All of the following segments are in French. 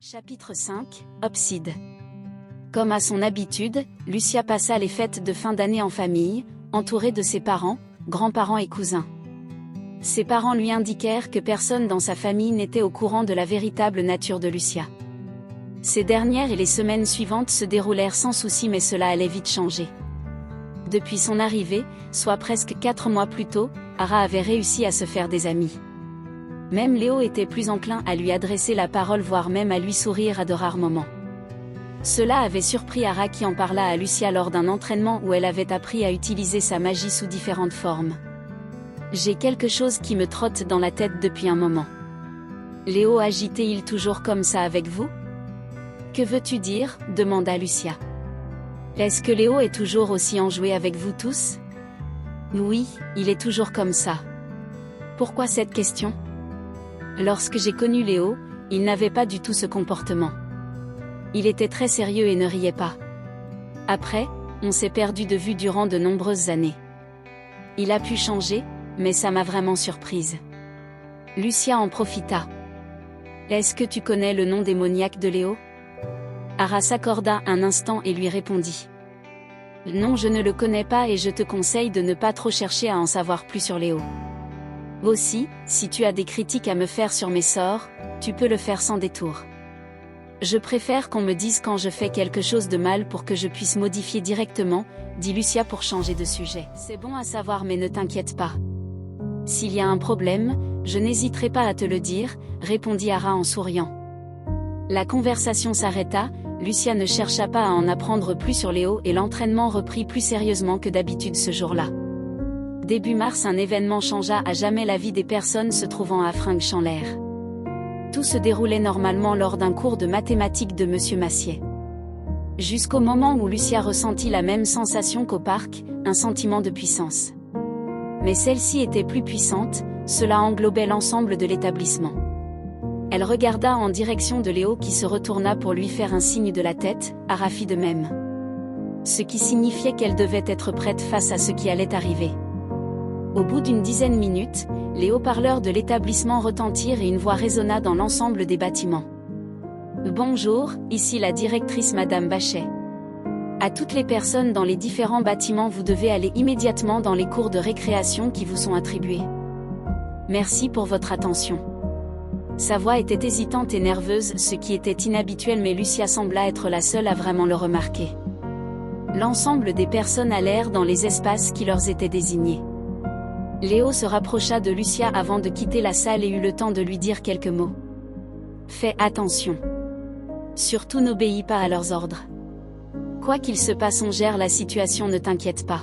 Chapitre 5, Obside. Comme à son habitude, Lucia passa les fêtes de fin d'année en famille, entourée de ses parents, grands-parents et cousins. Ses parents lui indiquèrent que personne dans sa famille n'était au courant de la véritable nature de Lucia. Ces dernières et les semaines suivantes se déroulèrent sans souci, mais cela allait vite changer. Depuis son arrivée, soit presque 4 mois plus tôt, Ara avait réussi à se faire des amis. Même Léo était plus enclin à lui adresser la parole, voire même à lui sourire à de rares moments. Cela avait surpris Ara, qui en parla à Lucia lors d'un entraînement où elle avait appris à utiliser sa magie sous différentes formes. « J'ai quelque chose qui me trotte dans la tête depuis un moment. » Léo agitait-il toujours comme ça avec vous ? Que veux-tu dire ? Demanda Lucia. Est-ce que Léo est toujours aussi enjoué avec vous tous ? Oui, il est toujours comme ça. Pourquoi cette question ? Lorsque j'ai connu Léo, il n'avait pas du tout ce comportement. Il était très sérieux et ne riait pas. Après, on s'est perdu de vue durant de nombreuses années. Il a pu changer, mais ça m'a vraiment surprise. Lucia en profita. Est-ce que tu connais le nom démoniaque de Léo ? Ara s'accorda un instant et lui répondit. Non, je ne le connais pas et je te conseille de ne pas trop chercher à en savoir plus sur Léo. Aussi, si tu as des critiques à me faire sur mes sorts, tu peux le faire sans détour. Je préfère qu'on me dise quand je fais quelque chose de mal pour que je puisse modifier directement, dit Lucia pour changer de sujet. C'est bon à savoir, mais ne t'inquiète pas. S'il y a un problème, je n'hésiterai pas à te le dire, répondit Ara en souriant. La conversation s'arrêta, Lucia ne chercha pas à en apprendre plus sur Léo et l'entraînement reprit plus sérieusement que d'habitude ce jour-là. Début mars, un événement changea à jamais la vie des personnes se trouvant à Fringchanlair. Tout se déroulait normalement lors d'un cours de mathématiques de Monsieur Massier. Jusqu'au moment où Lucia ressentit la même sensation qu'au parc, un sentiment de puissance. Mais celle-ci était plus puissante, cela englobait l'ensemble de l'établissement. Elle regarda en direction de Léo qui se retourna pour lui faire un signe de la tête, Ara fit de même. Ce qui signifiait qu'elle devait être prête face à ce qui allait arriver. Au bout d'une dizaine de minutes, les haut-parleurs de l'établissement retentirent et une voix résonna dans l'ensemble des bâtiments. Bonjour, ici la directrice Madame Bachet. À toutes les personnes dans les différents bâtiments, vous devez aller immédiatement dans les cours de récréation qui vous sont attribués. Merci pour votre attention. Sa voix était hésitante et nerveuse, ce qui était inhabituel, mais Lucia sembla être la seule à vraiment le remarquer. L'ensemble des personnes allèrent dans les espaces qui leur étaient désignés. Léo se rapprocha de Lucia avant de quitter la salle et eut le temps de lui dire quelques mots. Fais attention. Surtout n'obéis pas à leurs ordres. Quoi qu'il se passe, on gère la situation, ne t'inquiète pas.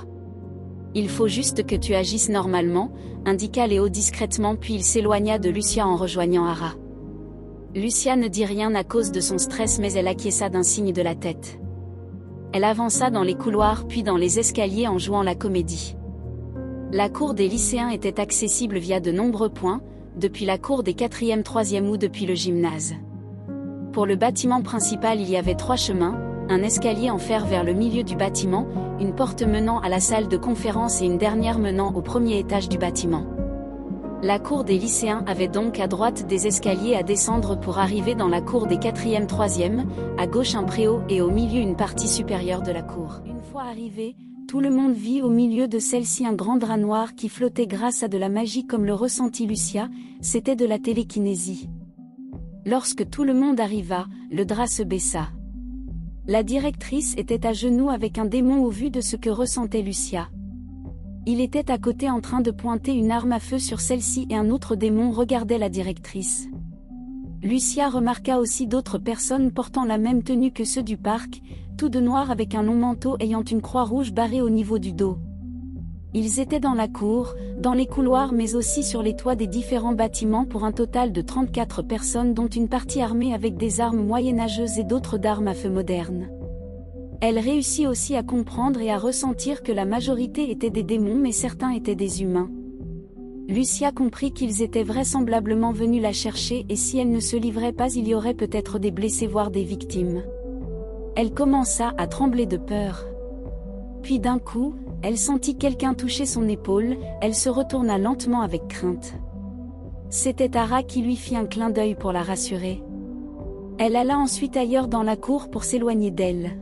Il faut juste que tu agisses normalement, indiqua Léo discrètement, puis il s'éloigna de Lucia en rejoignant Ara. Lucia ne dit rien à cause de son stress, mais elle acquiesça d'un signe de la tête. Elle avança dans les couloirs puis dans les escaliers en jouant la comédie. La cour des lycéens était accessible via de nombreux points, depuis la cour des 4e, 3e ou depuis le gymnase. Pour le bâtiment principal, il y avait 3 chemins, un escalier en fer vers le milieu du bâtiment, une porte menant à la salle de conférence et une dernière menant au premier étage du bâtiment. La cour des lycéens avait donc à droite des escaliers à descendre pour arriver dans la cour des 4e, 3e, à gauche un préau et au milieu une partie supérieure de la cour. Une fois arrivé, tout le monde vit au milieu de celle-ci un grand drap noir qui flottait grâce à de la magie, comme le ressentit Lucia, c'était de la télékinésie. Lorsque tout le monde arriva, le drap se baissa. La directrice était à genoux avec un démon au vu de ce que ressentait Lucia. Il était à côté en train de pointer une arme à feu sur celle-ci et un autre démon regardait la directrice. Lucia remarqua aussi d'autres personnes portant la même tenue que ceux du parc, tout de noir avec un long manteau ayant une croix rouge barrée au niveau du dos. Ils étaient dans la cour, dans les couloirs mais aussi sur les toits des différents bâtiments pour un total de 34 personnes, dont une partie armée avec des armes moyenâgeuses et d'autres d'armes à feu modernes. Elle réussit aussi à comprendre et à ressentir que la majorité étaient des démons mais certains étaient des humains. Lucia comprit qu'ils étaient vraisemblablement venus la chercher et si elle ne se livrait pas, il y aurait peut-être des blessés voire des victimes. Elle commença à trembler de peur. Puis d'un coup, elle sentit quelqu'un toucher son épaule, elle se retourna lentement avec crainte. C'était Ara qui lui fit un clin d'œil pour la rassurer. Elle alla ensuite ailleurs dans la cour pour s'éloigner d'elle.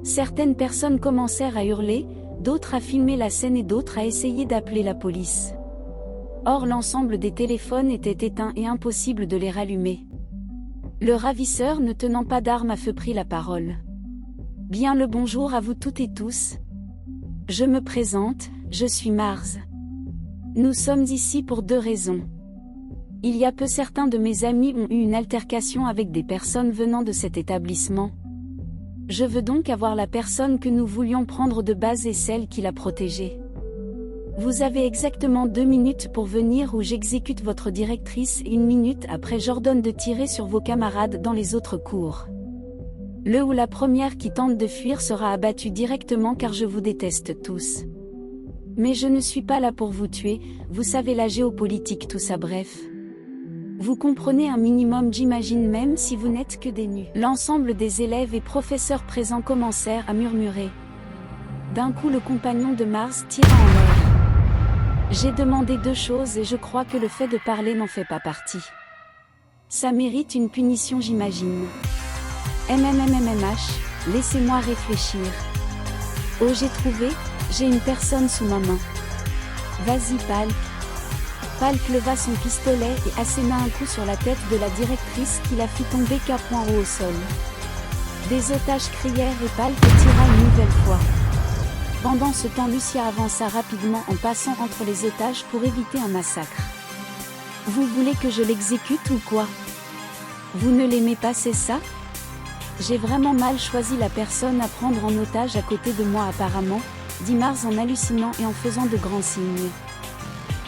Certaines personnes commencèrent à hurler, d'autres à filmer la scène et d'autres à essayer d'appeler la police. Or l'ensemble des téléphones était éteint et impossible de les rallumer. Le ravisseur ne tenant pas d'arme à feu prit la parole. « Bien le bonjour à vous toutes et tous. Je me présente, je suis Mars. Nous sommes ici pour 2 raisons. Il y a peu certains de mes amis ont eu une altercation avec des personnes venant de cet établissement. Je veux donc avoir la personne que nous voulions prendre de base et celle qui l'a protégée. Vous avez exactement 2 minutes pour venir ou j'exécute votre directrice et 1 minute après j'ordonne de tirer sur vos camarades dans les autres cours. Le ou la première qui tente de fuir sera abattu directement car je vous déteste tous. Mais je ne suis pas là pour vous tuer, vous savez la géopolitique tout ça bref. Vous comprenez un minimum j'imagine même si vous n'êtes que des nus. » L'ensemble des élèves et professeurs présents commencèrent à murmurer. D'un coup le compagnon de Mars tira en l'air. J'ai demandé 2 choses et je crois que le fait de parler n'en fait pas partie. Ça mérite une punition j'imagine. MMMMH, laissez-moi réfléchir. Oh j'ai trouvé, j'ai une personne sous ma main. Vas-y Palk. Palk leva son pistolet et asséna un coup sur la tête de la directrice qui la fit tomber point haut au sol. Des otages crièrent et Palk tira une nouvelle fois. Pendant ce temps Lucia avança rapidement en passant entre les otages pour éviter un massacre. Vous voulez que je l'exécute ou quoi? Vous ne l'aimez pas c'est ça? J'ai vraiment mal choisi la personne à prendre en otage à côté de moi apparemment, dit Mars en hallucinant et en faisant de grands signes.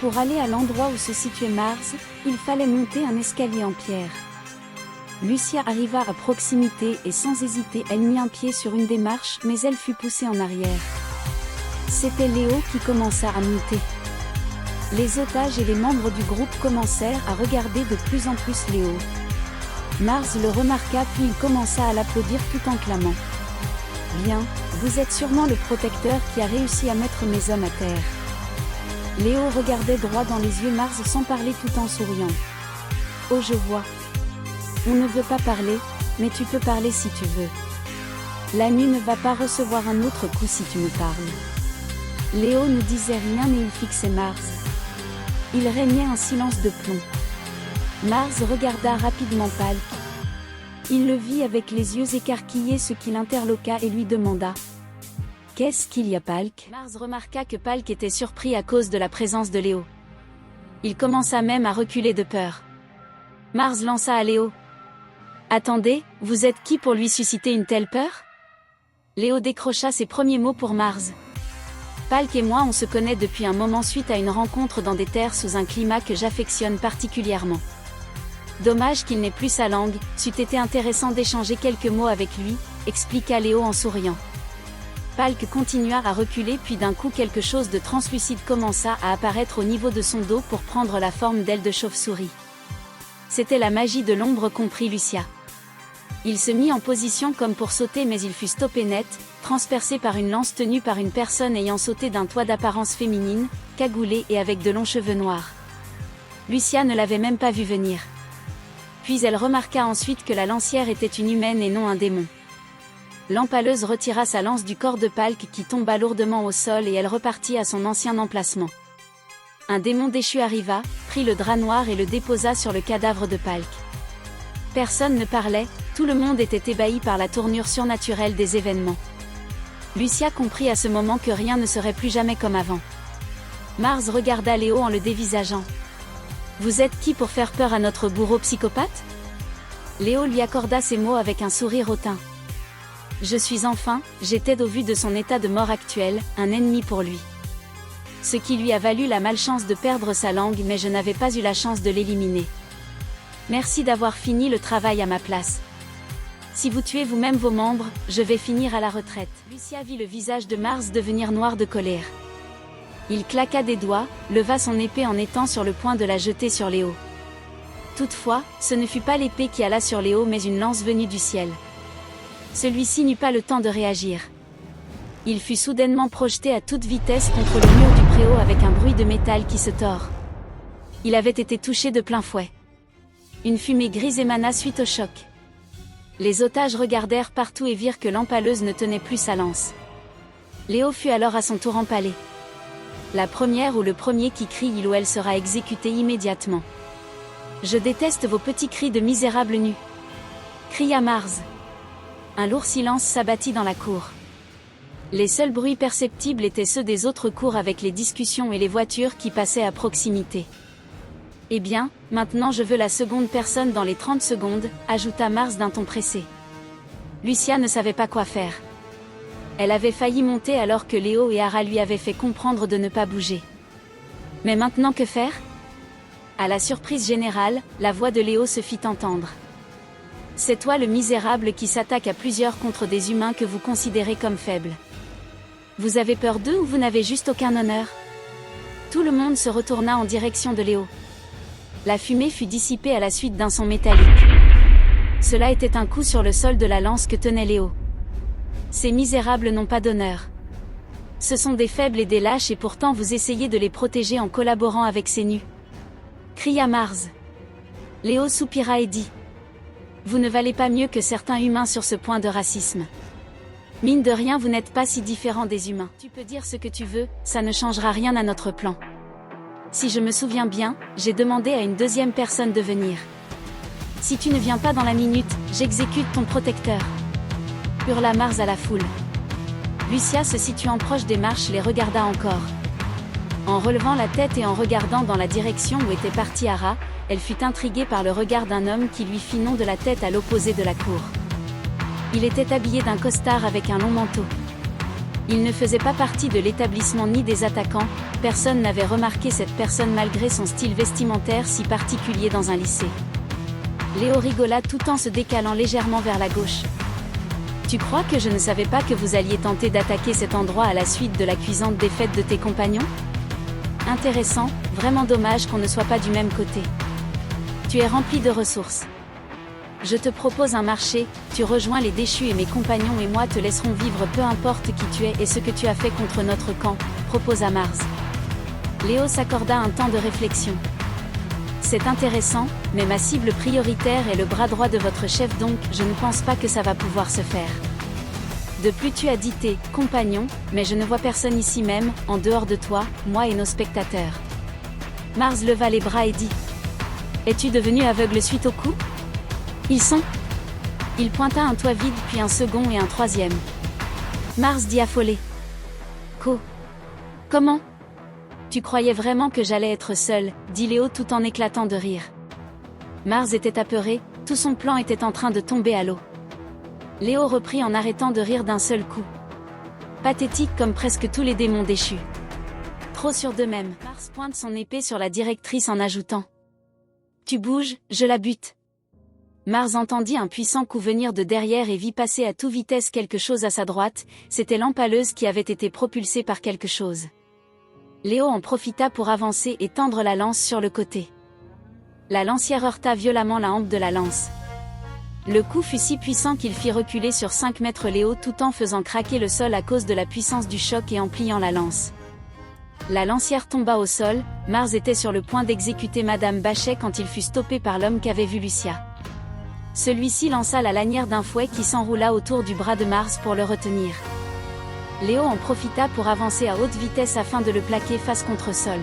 Pour aller à l'endroit où se situait Mars, il fallait monter un escalier en pierre. Lucia arriva à proximité et sans hésiter elle mit un pied sur une des marches mais elle fut poussée en arrière. C'était Léo qui commença à monter. Les otages et les membres du groupe commencèrent à regarder de plus en plus Léo. Mars le remarqua puis il commença à l'applaudir tout en clamant. « Bien, vous êtes sûrement le protecteur qui a réussi à mettre mes hommes à terre. » Léo regardait droit dans les yeux Mars sans parler tout en souriant. « Oh je vois. On ne veut pas parler, mais tu peux parler si tu veux. La nuit ne va pas recevoir un autre coup si tu me parles. » Léo ne disait rien et il fixait Mars. Il régnait un silence de plomb. Mars regarda rapidement Palk. Il le vit avec les yeux écarquillés ce qui l'interloqua et lui demanda. « Qu'est-ce qu'il y a Palk ?» Mars remarqua que Palk était surpris à cause de la présence de Léo. Il commença même à reculer de peur. Mars lança à Léo. « Attendez, vous êtes qui pour lui susciter une telle peur ?» Léo décrocha ses premiers mots pour Mars. Palk et moi on se connaît depuis un moment suite à une rencontre dans des terres sous un climat que j'affectionne particulièrement. Dommage qu'il n'ait plus sa langue, c'eût été intéressant d'échanger quelques mots avec lui, expliqua Léo en souriant. Palk continua à reculer puis d'un coup quelque chose de translucide commença à apparaître au niveau de son dos pour prendre la forme d'ailes de chauve-souris. C'était la magie de l'ombre comprit Lucia. Il se mit en position comme pour sauter mais il fut stoppé net, transpercé par une lance tenue par une personne ayant sauté d'un toit d'apparence féminine, cagoulée et avec de longs cheveux noirs. Lucia ne l'avait même pas vu venir. Puis elle remarqua ensuite que la lancière était une humaine et non un démon. L'empaleuse retira sa lance du corps de Palk qui tomba lourdement au sol et elle repartit à son ancien emplacement. Un démon déchu arriva, prit le drap noir et le déposa sur le cadavre de Palk. Personne ne parlait, tout le monde était ébahi par la tournure surnaturelle des événements. Lucia comprit à ce moment que rien ne serait plus jamais comme avant. Mars regarda Léo en le dévisageant. « Vous êtes qui pour faire peur à notre bourreau psychopathe ?» Léo lui accorda ces mots avec un sourire hautain. « Je suis enfin, j'étais au vu de son état de mort actuel, un ennemi pour lui. Ce qui lui a valu la malchance de perdre sa langue mais je n'avais pas eu la chance de l'éliminer. Merci d'avoir fini le travail à ma place. Si vous tuez vous-même vos membres, je vais finir à la retraite. » Lucia vit le visage de Mars devenir noir de colère. Il claqua des doigts, leva son épée en étant sur le point de la jeter sur Léo. Toutefois, ce ne fut pas l'épée qui alla sur Léo mais une lance venue du ciel. Celui-ci n'eut pas le temps de réagir. Il fut soudainement projeté à toute vitesse contre le mur du préau avec un bruit de métal qui se tord. Il avait été touché de plein fouet. Une fumée grise émana suite au choc. Les otages regardèrent partout et virent que l'empaleuse ne tenait plus sa lance. Léo fut alors à son tour empalé. La première ou le premier qui crie il ou elle sera exécuté immédiatement. Je déteste vos petits cris de misérables nus, cria Mars. Un lourd silence s'abattit dans la cour. Les seuls bruits perceptibles étaient ceux des autres cours avec les discussions et les voitures qui passaient à proximité. Eh bien, maintenant je veux la seconde personne dans les 30 secondes, ajouta Mars d'un ton pressé. Lucia ne savait pas quoi faire. Elle avait failli monter alors que Léo et Ara lui avaient fait comprendre de ne pas bouger. Mais maintenant que faire ? À la surprise générale, la voix de Léo se fit entendre. C'est toi le misérable qui s'attaque à plusieurs contre des humains que vous considérez comme faibles. Vous avez peur d'eux ou vous n'avez juste aucun honneur ? Tout le monde se retourna en direction de Léo. La fumée fut dissipée à la suite d'un son métallique. Cela était un coup sur le sol de la lance que tenait Léo. Ces misérables n'ont pas d'honneur. Ce sont des faibles et des lâches et pourtant vous essayez de les protéger en collaborant avec ces nus. Cria Mars. Léo soupira et dit. Vous ne valez pas mieux que certains humains sur ce point de racisme. Mine de rien vous n'êtes pas si différents des humains. Tu peux dire ce que tu veux, ça ne changera rien à notre plan. Si je me souviens bien, j'ai demandé à une deuxième personne de venir. Si tu ne viens pas dans la minute, j'exécute ton protecteur. Hurla Mars à la foule. Lucia se situant proche des marches les regarda encore. En relevant la tête et en regardant dans la direction où était partie Ara, elle fut intriguée par le regard d'un homme qui lui fit nom de la tête à l'opposé de la cour. Il était habillé d'un costard avec un long manteau. Il ne faisait pas partie de l'établissement ni des attaquants, personne n'avait remarqué cette personne malgré son style vestimentaire si particulier dans un lycée. Léo rigola tout en se décalant légèrement vers la gauche. Tu crois que je ne savais pas que vous alliez tenter d'attaquer cet endroit à la suite de la cuisante défaite de tes compagnons ? Intéressant, vraiment dommage qu'on ne soit pas du même côté. Tu es rempli de ressources. Je te propose un marché, tu rejoins les déchus et mes compagnons et moi te laisserons vivre peu importe qui tu es et ce que tu as fait contre notre camp, proposa Mars. Léo s'accorda un temps de réflexion. C'est intéressant, mais ma cible prioritaire est le bras droit de votre chef donc je ne pense pas que ça va pouvoir se faire. De plus tu as dit tes compagnons, mais je ne vois personne ici même, en dehors de toi, moi et nos spectateurs. Mars leva les bras et dit. Es-tu devenu aveugle suite au coup ? Ils sont. Il pointa un toit vide puis un second et un troisième. Mars dit affolé. Comment ? Tu croyais vraiment que j'allais être seul, dit Léo tout en éclatant de rire. Mars était apeuré, tout son plan était en train de tomber à l'eau. Léo reprit en arrêtant de rire d'un seul coup. Pathétique comme presque tous les démons déchus. Trop sûr d'eux-mêmes. Mars pointe son épée sur la directrice en ajoutant. Tu bouges, je la bute. Mars entendit un puissant coup venir de derrière et vit passer à toute vitesse quelque chose à sa droite, c'était l'empaleuse qui avait été propulsée par quelque chose. Léo en profita pour avancer et tendre la lance sur le côté. La lancière heurta violemment la hampe de la lance. Le coup fut si puissant qu'il fit reculer sur 5 mètres Léo tout en faisant craquer le sol à cause de la puissance du choc et en pliant la lance. La lancière tomba au sol, Mars était sur le point d'exécuter Madame Bachet quand il fut stoppé par l'homme qu'avait vu Lucia. Celui-ci lança la lanière d'un fouet qui s'enroula autour du bras de Mars pour le retenir. Léo en profita pour avancer à haute vitesse afin de le plaquer face contre sol.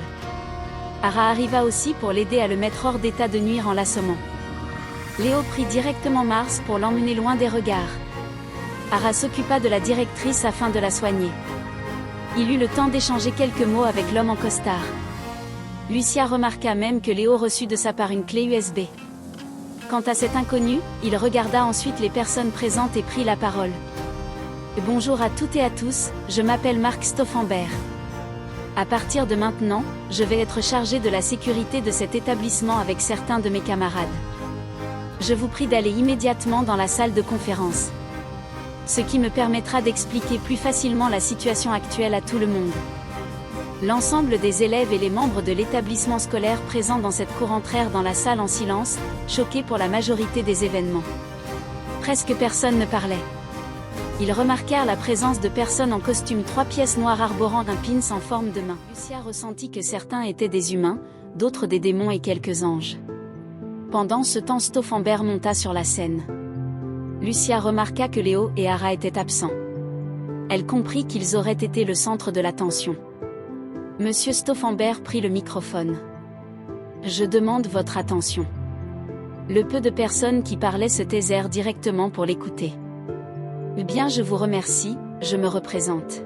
Ara arriva aussi pour l'aider à le mettre hors d'état de nuire en l'assommant. Léo prit directement Mars pour l'emmener loin des regards. Ara s'occupa de la directrice afin de la soigner. Il eut le temps d'échanger quelques mots avec l'homme en costard. Lucia remarqua même que Léo reçut de sa part une clé USB. Quant à cet inconnu, il regarda ensuite les personnes présentes et prit la parole. Bonjour à toutes et à tous, je m'appelle Mark Stauffenberg. À partir de maintenant, je vais être chargé de la sécurité de cet établissement avec certains de mes camarades. Je vous prie d'aller immédiatement dans la salle de conférence. Ce qui me permettra d'expliquer plus facilement la situation actuelle à tout le monde. L'ensemble des élèves et les membres de l'établissement scolaire présents dans cette cour entrèrent dans la salle en silence, choqués pour la majorité des événements. Presque personne ne parlait. Ils remarquèrent la présence de personnes en costume 3 pièces noires arborant un pins en forme de main. Lucia ressentit que certains étaient des humains, d'autres des démons et quelques anges. Pendant ce temps Stauffenberg monta sur la scène. Lucia remarqua que Léo et Ara étaient absents. Elle comprit qu'ils auraient été le centre de l'attention. Monsieur Stauffenberg prit le microphone. Je demande votre attention. Le peu de personnes qui parlaient se taisèrent directement pour l'écouter. Bien, je vous remercie, je me représente.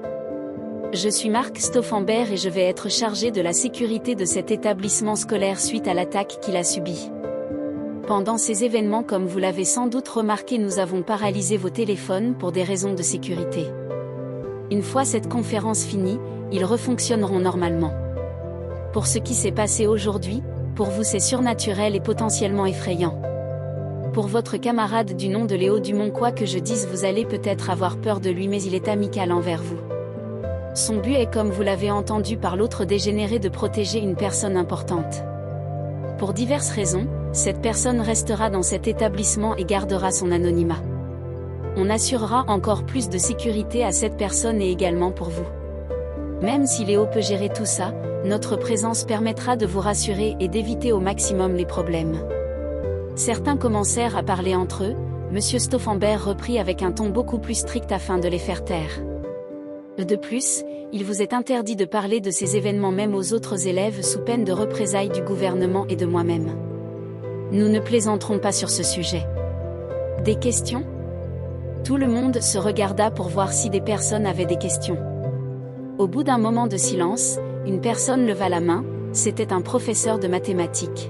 Je suis Marc Stauffenberg et je vais être chargé de la sécurité de cet établissement scolaire suite à l'attaque qu'il a subie. Pendant ces événements, comme vous l'avez sans doute remarqué, nous avons paralysé vos téléphones pour des raisons de sécurité. Une fois cette conférence finie, ils refonctionneront normalement. Pour ce qui s'est passé aujourd'hui, pour vous c'est surnaturel et potentiellement effrayant. Pour votre camarade du nom de Léo Dumont, quoi que je dise, vous allez peut-être avoir peur de lui, mais il est amical envers vous. Son but est, comme vous l'avez entendu par l'autre dégénéré, de protéger une personne importante. Pour diverses raisons, cette personne restera dans cet établissement et gardera son anonymat. On assurera encore plus de sécurité à cette personne et également pour vous. Même si Léo peut gérer tout ça, notre présence permettra de vous rassurer et d'éviter au maximum les problèmes. Certains commencèrent à parler entre eux, Monsieur Stauffenberg reprit avec un ton beaucoup plus strict afin de les faire taire. De plus, il vous est interdit de parler de ces événements même aux autres élèves sous peine de représailles du gouvernement et de moi-même. Nous ne plaisanterons pas sur ce sujet. Des questions ? Tout le monde se regarda pour voir si des personnes avaient des questions. Au bout d'un moment de silence, une personne leva la main, c'était un professeur de mathématiques.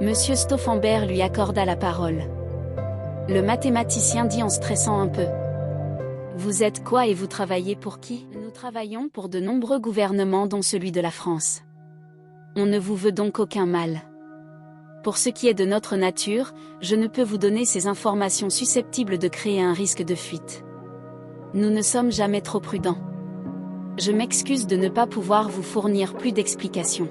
Monsieur Stauffenberg lui accorda la parole. Le mathématicien dit en stressant un peu. Vous êtes quoi et vous travaillez pour qui ? Nous travaillons pour de nombreux gouvernements dont celui de la France. On ne vous veut donc aucun mal. Pour ce qui est de notre nature, je ne peux vous donner ces informations susceptibles de créer un risque de fuite. Nous ne sommes jamais trop prudents. Je m'excuse de ne pas pouvoir vous fournir plus d'explications.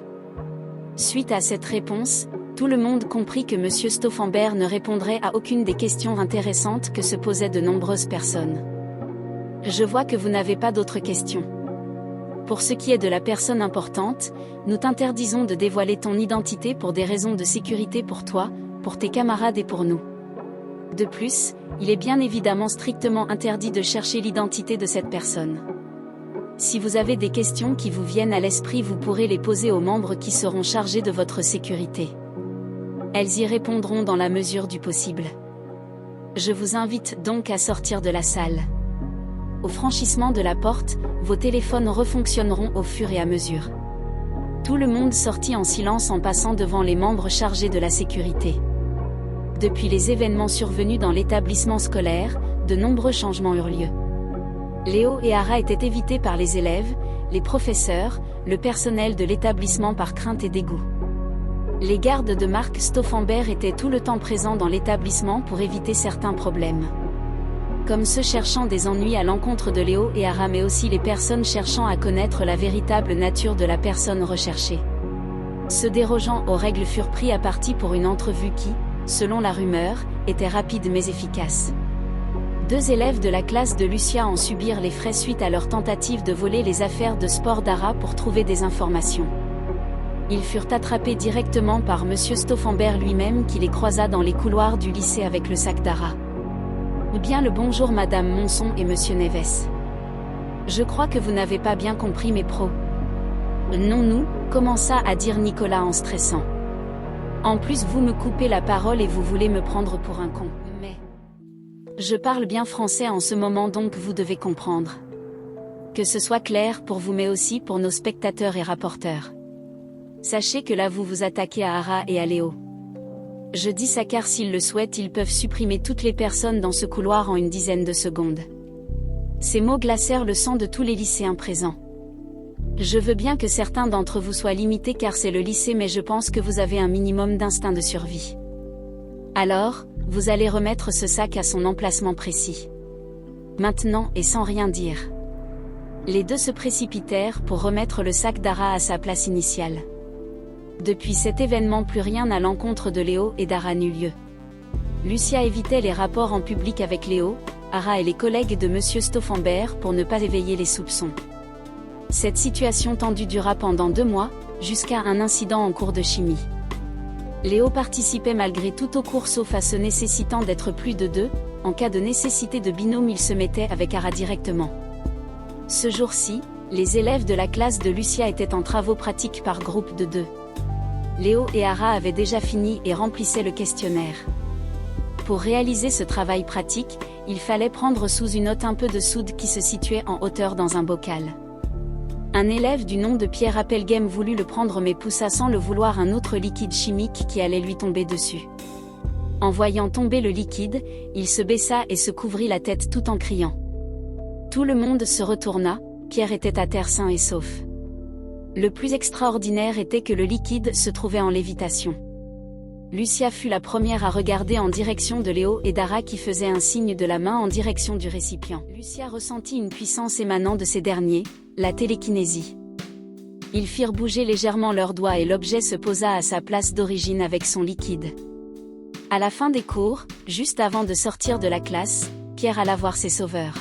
Suite à cette réponse, tout le monde comprit que Monsieur Stauffenberg ne répondrait à aucune des questions intéressantes que se posaient de nombreuses personnes. Je vois que vous n'avez pas d'autres questions. Pour ce qui est de la personne importante, nous t'interdisons de dévoiler ton identité pour des raisons de sécurité pour toi, pour tes camarades et pour nous. De plus, il est bien évidemment strictement interdit de chercher l'identité de cette personne. Si vous avez des questions qui vous viennent à l'esprit, vous pourrez les poser aux membres qui seront chargés de votre sécurité. Elles y répondront dans la mesure du possible. Je vous invite donc à sortir de la salle. Au franchissement de la porte, vos téléphones refonctionneront au fur et à mesure. Tout le monde sortit en silence en passant devant les membres chargés de la sécurité. Depuis les événements survenus dans l'établissement scolaire, de nombreux changements eurent lieu. Léo et Ara étaient évités par les élèves, les professeurs, le personnel de l'établissement par crainte et dégoût. Les gardes de Marc Stauffenberg étaient tout le temps présents dans l'établissement pour éviter certains problèmes. Comme ceux cherchant des ennuis à l'encontre de Léo et Ara, mais aussi les personnes cherchant à connaître la véritable nature de la personne recherchée. Ceux dérogeant aux règles furent pris à partie pour une entrevue qui, selon la rumeur, était rapide mais efficace. 2 élèves de la classe de Lucia en subirent les frais suite à leur tentative de voler les affaires de sport d'Ara pour trouver des informations. Ils furent attrapés directement par Monsieur Stauffenberg lui-même qui les croisa dans les couloirs du lycée avec le sac d'Ara. Bien le bonjour Madame Monson et Monsieur Neves. Je crois que vous n'avez pas bien compris mes pros. Non nous, commença à dire Nicolas en stressant. En plus vous me coupez la parole et vous voulez me prendre pour un con. Mais je parle bien français en ce moment donc vous devez comprendre. Que ce soit clair pour vous mais aussi pour nos spectateurs et rapporteurs. Sachez que là vous vous attaquez à Ara et à Léo. Je dis ça car s'ils le souhaitent ils peuvent supprimer toutes les personnes dans ce couloir en une dizaine de secondes. Ces mots glacèrent le sang de tous les lycéens présents. Je veux bien que certains d'entre vous soient limités car c'est le lycée mais je pense que vous avez un minimum d'instinct de survie. Alors, vous allez remettre ce sac à son emplacement précis. Maintenant et sans rien dire. Les 2 se précipitèrent pour remettre le sac d'Ara à sa place initiale. Depuis cet événement plus rien à l'encontre de Léo et d'Ara n'eut lieu. Lucia évitait les rapports en public avec Léo, Ara et les collègues de Monsieur Stauffenberg pour ne pas éveiller les soupçons. Cette situation tendue dura pendant 2 mois, jusqu'à un incident en cours de chimie. Léo participait malgré tout aux cours sauf à ceux nécessitant d'être plus de 2, en cas de nécessité de binôme il se mettait avec Ara directement. Ce jour-ci, les élèves de la classe de Lucia étaient en travaux pratiques par groupe de 2. Léo et Ara avaient déjà fini et remplissaient le questionnaire. Pour réaliser ce travail pratique, il fallait prendre sous une hotte un peu de soude qui se situait en hauteur dans un bocal. Un élève du nom de Pierre Appelgame voulut le prendre mais poussa sans le vouloir un autre liquide chimique qui allait lui tomber dessus. En voyant tomber le liquide, il se baissa et se couvrit la tête tout en criant. Tout le monde se retourna, Pierre était à terre sain et sauf. Le plus extraordinaire était que le liquide se trouvait en lévitation. Lucia fut la première à regarder en direction de Léo et d'Ara qui faisaient un signe de la main en direction du récipient. Lucia ressentit une puissance émanant de ces derniers, la télékinésie. Ils firent bouger légèrement leurs doigts et l'objet se posa à sa place d'origine avec son liquide. À la fin des cours, juste avant de sortir de la classe, Pierre alla voir ses sauveurs.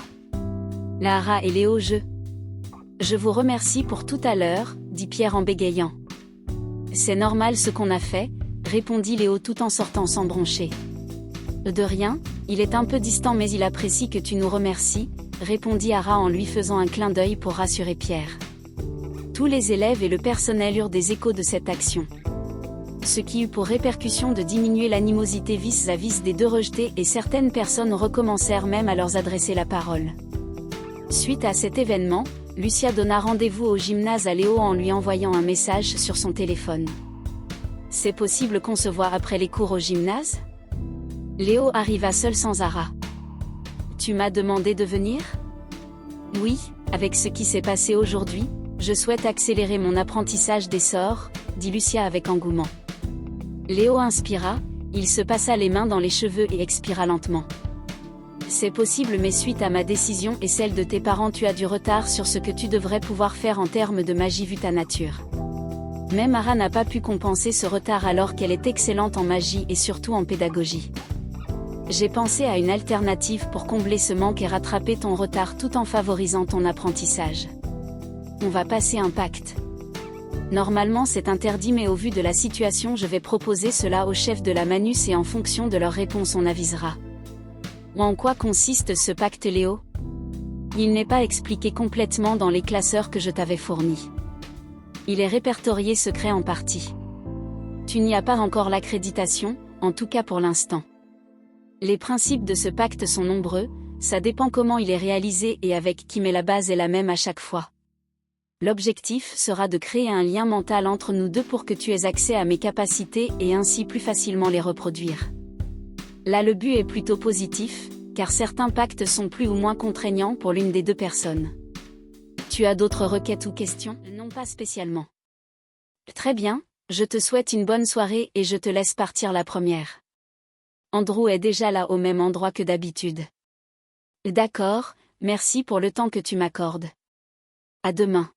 Ara et Léo, je vous remercie pour tout à l'heure, dit Pierre en bégayant. C'est normal ce qu'on a fait, répondit Léo tout en sortant sans broncher. De rien, il est un peu distant mais il apprécie que tu nous remercies, répondit Ara en lui faisant un clin d'œil pour rassurer Pierre. Tous les élèves et le personnel eurent des échos de cette action. Ce qui eut pour répercussion de diminuer l'animosité vis-à-vis des 2 rejetés et certaines personnes recommencèrent même à leur adresser la parole. Suite à cet événement, Lucia donna rendez-vous au gymnase à Léo en lui envoyant un message sur son téléphone. C'est possible qu'on se voit après les cours au gymnase ? Léo arriva seul sans Ara. Tu m'as demandé de venir ? Oui, avec ce qui s'est passé aujourd'hui, je souhaite accélérer mon apprentissage des sorts, dit Lucia avec engouement. Léo inspira, il se passa les mains dans les cheveux et expira lentement. C'est possible mais suite à ma décision et celle de tes parents tu as du retard sur ce que tu devrais pouvoir faire en termes de magie vu ta nature. Même Ara n'a pas pu compenser ce retard alors qu'elle est excellente en magie et surtout en pédagogie. J'ai pensé à une alternative pour combler ce manque et rattraper ton retard tout en favorisant ton apprentissage. On va passer un pacte. Normalement c'est interdit mais au vu de la situation je vais proposer cela au chef de la Manus et en fonction de leur réponse on avisera. En quoi consiste ce pacte Léo ? Il n'est pas expliqué complètement dans les classeurs que je t'avais fournis. Il est répertorié secret en partie. Tu n'y as pas encore l'accréditation, en tout cas pour l'instant. Les principes de ce pacte sont nombreux, ça dépend comment il est réalisé et avec qui mais la base est la même à chaque fois. L'objectif sera de créer un lien mental entre nous 2 pour que tu aies accès à mes capacités et ainsi plus facilement les reproduire. Là le but est plutôt positif, car certains pactes sont plus ou moins contraignants pour l'une des 2 personnes. Tu as d'autres requêtes ou questions ? Non pas spécialement. Très bien, je te souhaite une bonne soirée et je te laisse partir la première. Andrew est déjà là au même endroit que d'habitude. D'accord, merci pour le temps que tu m'accordes. À demain.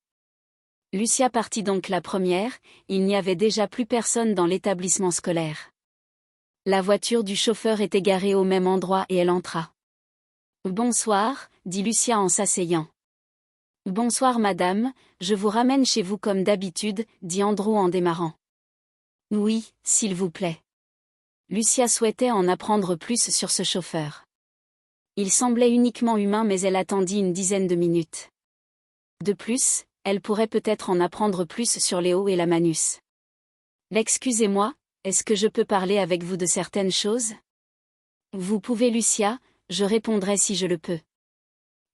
Lucia partit donc la première, il n'y avait déjà plus personne dans l'établissement scolaire. La voiture du chauffeur était garée au même endroit et elle entra. Bonsoir, dit Lucia en s'asseyant. Bonsoir madame, je vous ramène chez vous comme d'habitude, dit Andrew en démarrant. Oui, s'il vous plaît. Lucia souhaitait en apprendre plus sur ce chauffeur. Il semblait uniquement humain mais elle attendit une dizaine de minutes. De plus, elle pourrait peut-être en apprendre plus sur Léo et la Manus. Excusez-moi, est-ce que je peux parler avec vous de certaines choses ? Vous pouvez Lucia, je répondrai si je le peux.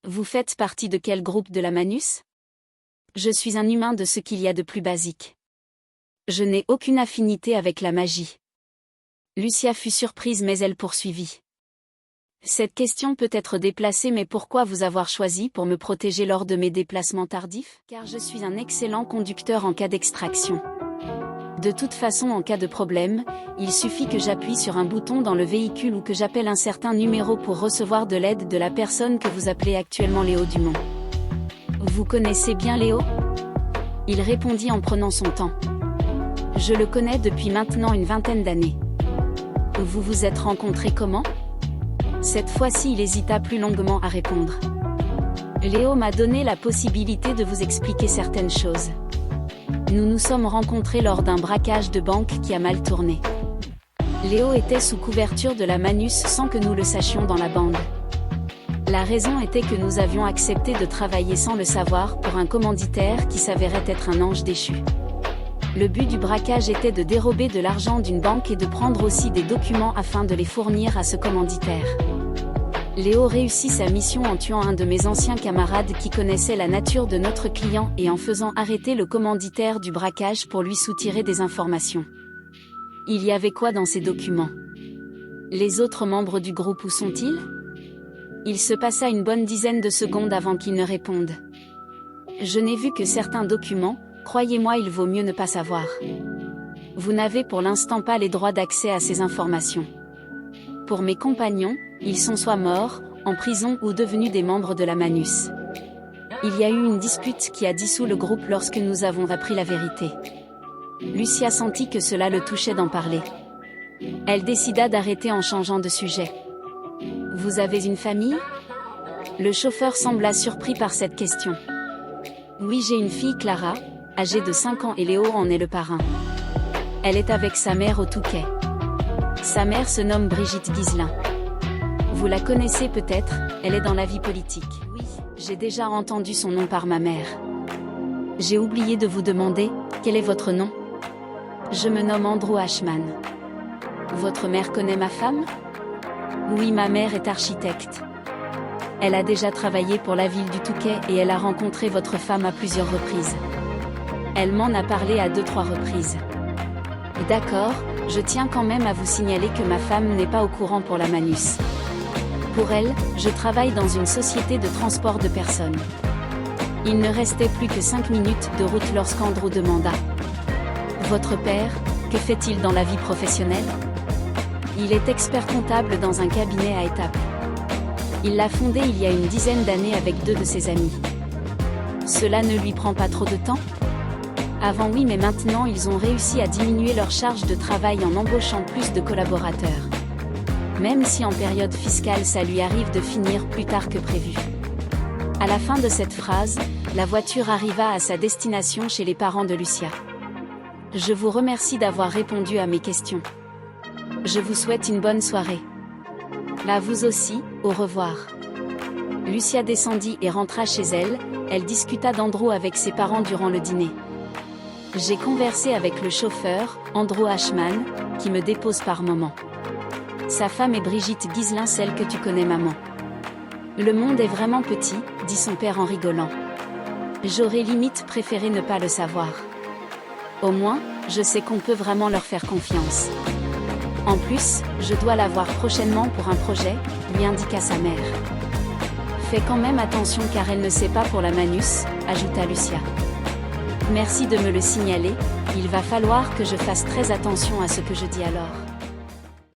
Vous faites partie de quel groupe de la Manus ? Je suis un humain de ce qu'il y a de plus basique. Je n'ai aucune affinité avec la magie. Lucia fut surprise mais elle poursuivit. Cette question peut être déplacée mais pourquoi vous avoir choisi pour me protéger lors de mes déplacements tardifs ? Car je suis un excellent conducteur en cas d'extraction. De toute façon en cas de problème, il suffit que j'appuie sur un bouton dans le véhicule ou que j'appelle un certain numéro pour recevoir de l'aide de la personne que vous appelez actuellement Léo Dumont. Vous connaissez bien Léo ? Il répondit en prenant son temps. Je le connais depuis maintenant une vingtaine d'années. Vous vous êtes rencontrés comment ? Cette fois-ci il hésita plus longuement à répondre. Léo m'a donné la possibilité de vous expliquer certaines choses. Nous nous sommes rencontrés lors d'un braquage de banque qui a mal tourné. Léo était sous couverture de la Manus sans que nous le sachions dans la bande. La raison était que nous avions accepté de travailler sans le savoir pour un commanditaire qui s'avérait être un ange déchu. Le but du braquage était de dérober de l'argent d'une banque et de prendre aussi des documents afin de les fournir à ce commanditaire. Léo réussit sa mission en tuant un de mes anciens camarades qui connaissait la nature de notre client et en faisant arrêter le commanditaire du braquage pour lui soutirer des informations. Il y avait quoi dans ces documents? Les autres membres du groupe, où sont-ils? Il se passa une bonne dizaine de secondes avant qu'ils ne répondent. Je n'ai vu que certains documents, croyez-moi, il vaut mieux ne pas savoir. Vous n'avez pour l'instant pas les droits d'accès à ces informations. Pour mes compagnons, ils sont soit morts, en prison ou devenus des membres de la Manus. Il y a eu une dispute qui a dissous le groupe lorsque nous avons appris la vérité. Lucia sentit que cela le touchait d'en parler. Elle décida d'arrêter en changeant de sujet. Vous avez une famille? Le chauffeur sembla surpris par cette question. Oui, j'ai une fille, Clara, âgée de 5 ans, et Léo en est le parrain. Elle est avec sa mère au Touquet. Sa mère se nomme Brigitte Guiselin. Vous la connaissez peut-être, elle est dans la vie politique. Oui, j'ai déjà entendu son nom par ma mère. J'ai oublié de vous demander, quel est votre nom? Je me nomme Andrew Ashman. Votre mère connaît ma femme? Oui, ma mère est architecte. Elle a déjà travaillé pour la ville du Touquet et elle a rencontré votre femme à plusieurs reprises. Elle m'en a parlé à 2-3 reprises. D'accord, je tiens quand même à vous signaler que ma femme n'est pas au courant pour la Manus. Pour elle, je travaille dans une société de transport de personnes. Il ne restait plus que 5 minutes de route lorsqu'Andrew demanda. Votre père, que fait-il dans la vie professionnelle? Il est expert comptable dans un cabinet à Étaples. Il l'a fondé il y a une dizaine d'années avec 2 de ses amis. Cela ne lui prend pas trop de temps? Avant oui, mais maintenant ils ont réussi à diminuer leur charge de travail en embauchant plus de collaborateurs. Même si en période fiscale ça lui arrive de finir plus tard que prévu. À la fin de cette phrase, la voiture arriva à sa destination chez les parents de Lucia. Je vous remercie d'avoir répondu à mes questions. Je vous souhaite une bonne soirée. Là vous aussi, au revoir. Lucia descendit et rentra chez elle, elle discuta d'Andrew avec ses parents durant le dîner. J'ai conversé avec le chauffeur, Andrew Ashman, qui me dépose par moment. Sa femme est Brigitte Guiselin, celle que tu connais, maman. Le monde est vraiment petit, dit son père en rigolant. J'aurais limite préféré ne pas le savoir. Au moins, je sais qu'on peut vraiment leur faire confiance. En plus, je dois la voir prochainement pour un projet, lui indiqua sa mère. Fais quand même attention car elle ne sait pas pour la Manus, ajouta Lucia. Merci de me le signaler, il va falloir que je fasse très attention à ce que je dis alors.